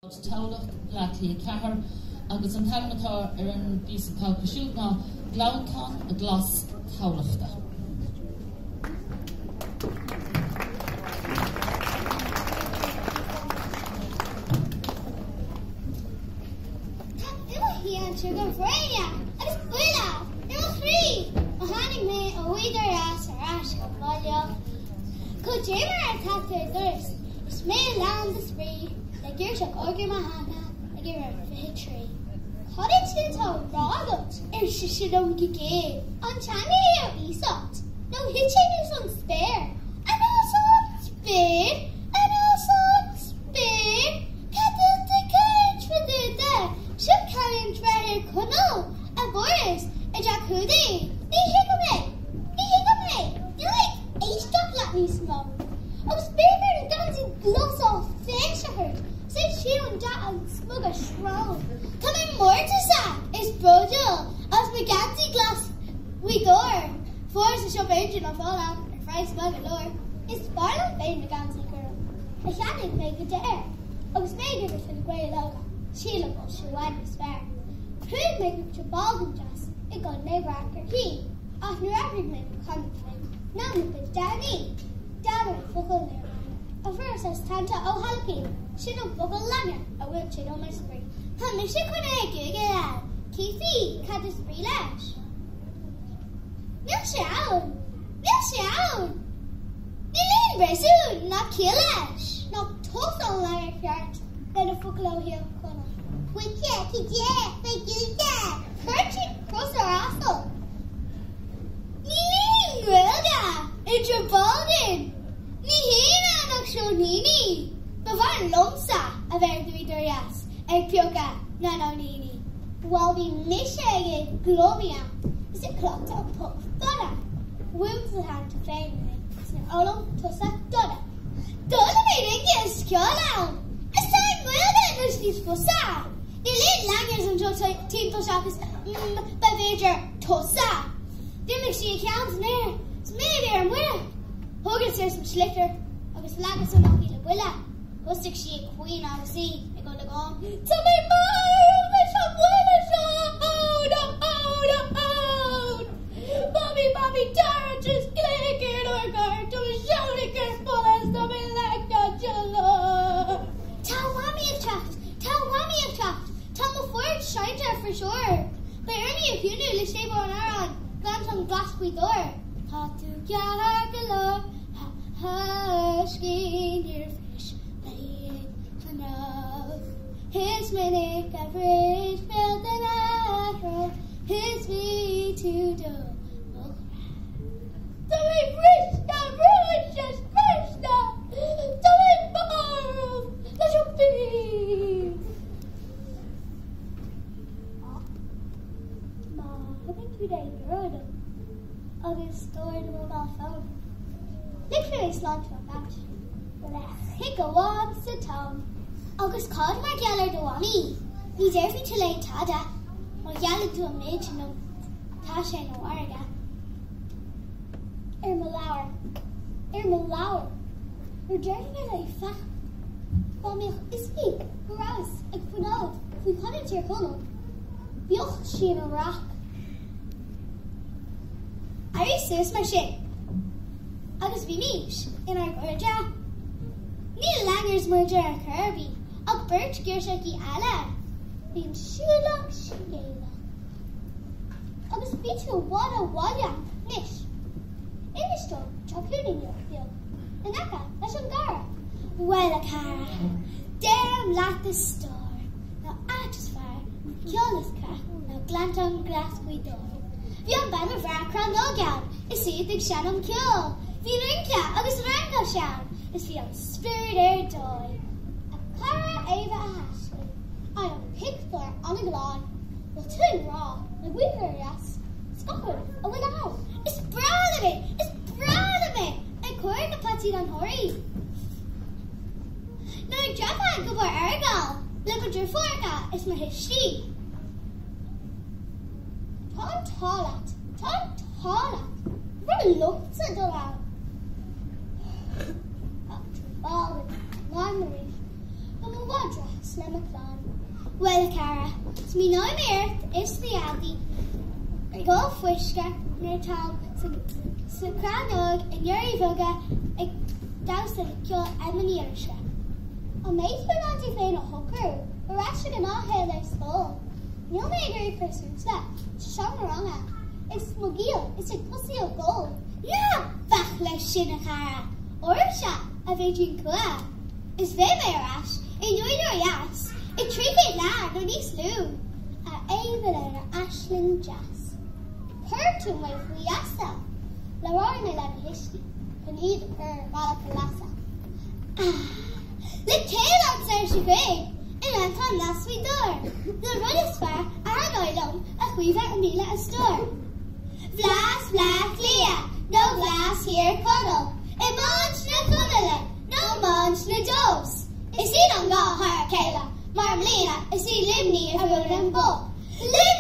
Thamhlachta Blackly Cahar, agus an Thamhlachta an bís an Caoimhe ná Gleanntán a Glas Thamhlachta. Sugar Freya, agus buile, nó chrí, a hánig mé a bhuiidir as ar as go bhaile. Có déimar ar taptar dúras, is mé lán de sprí, le gur seach orgur má hána, le gur ar fithe trí. Chodid sin tá rágat ar sisidom gigé, an teanna ar ísot, nó hitsin is an spéir, an also spéir, an also spéir, cadil de courage for the death. Ship carrying treasure cunnel, a Boris, a Jacudi. Ni hiccup me. You like a stop let me smoke. I was baby and dancing gloves off face of her. Said she and that and smug a shroud. Coming more to sack is Brodel, as we get the glass we door. Force the shop engine of all out, and fry smug a door. It's Barlow Bain the Gansy girl. I can't make it dare. I was making it for the grey logo. Sheila go she wide despair. Pryd make up to balding dress, it got neighbor after he. After every man coming time, now we put Danny. Down at Buckle near man. A first says Tanta O'Halpine. She don't buckle langer, I will she don't my spring. Come she couldn't get out. Keithy, cut the spree lash. Milk shout. Nilin Brazil, not kill ash. Not toast on like yard. Then a fucklow here. Cross our asshole. Ni Wilga, it's your balding. Ni hina no shonini. Bavan lomsa, a very durias, egg pioca, nano nini. While we mishag globia, is it clocked up pop donna? Wounds the hand to fame, snip olum tosa donna. Donna meaning yes, kyola. It's time Wilga, no sleeps for sa. Die leed langers until team to shop is bewager tosa. Dimmick she accounts near. It's me there and where? Hogan says some schlicker. I was lagging some of the willa. Hustic she a queen on the sea. I go to go. Tell me more, Miss Bobby, Tara just clicking or guard to a show the careful as to be like a jello. Tell mommy of trapped. Tell me forward shiner for sure. But only if you knew, let's stay on our own. Gleanntán Glas we door. Hot to Agallamh, husky near fish, playing for now. His minute average built an arrow, his me to do. Don't rich, just rich, don't borrow, let you be. I think today good. Agus stored the mobile phone. Literally slot to a match. But I think a walk to town. Agus called my geller the wani. He's every to lay tada. My geller to a mage no tasha no arga. Malauer. We're driving as a fa. Bomich is me. Hurras. Ik vanaf. We cut into your funnel. Bioch she in a rock. I says my shit. Agus vi niche in our gorja. Neil Langer's merger a Kirby. A birch gearshaki ala. Being shulak shigela. Agus bitu wada nish. In the store, chocolate your field. Anaka, Ashangara. Well a cara. Damn like the store. Now I just fire. Kill this cat. Now Gleanntán Glas we door. Bjørn bare med hver kran dagen. Jeg sier deg kjennom kjøl. Vi rinkler, agus ranker kjenn. Jeg sier spirit joy. A cara Éabha a Ashley. I am picked for on a glad. Well, too raw. Like we were yes. Scotland, a win out. It's proud of it. And Corey the patty on hurry. No, Jaffa and go for Ergal. Look at your forka. It's my history. Tan talat. Very lukta dolan. Ball memory. go mo wadra slim a clan. Well, Cara, it's me no mirth, it's the Aldi. Go fwiska, near town, so cranog, and Yuri Voga, a dousing kill Emily Irisha. A mate for not defend a hooker, or actually not hear their skull. No maker person slap, Shama Ranga. It's Mogil, it's a pussy of gold. Yeah, Bachla Shinakara, Orisha, a Virgin Kua. It's Vemerash, in your yas. A tricky lad on East Lou, a Éabha and Ashland Jazz. Per to my Fuyasa, La Roy my history, can eat her Malapalasa. The tail answers she great, and Gleanntán last we door. The run is far, Agallamh, a Caoimhe and Mila a store. Glas, Leah, no glass here cuddle. A munch na cuddle, no munch na dose. Is he don't go her Kayla? Marmalina, is he live near her and bowl? Live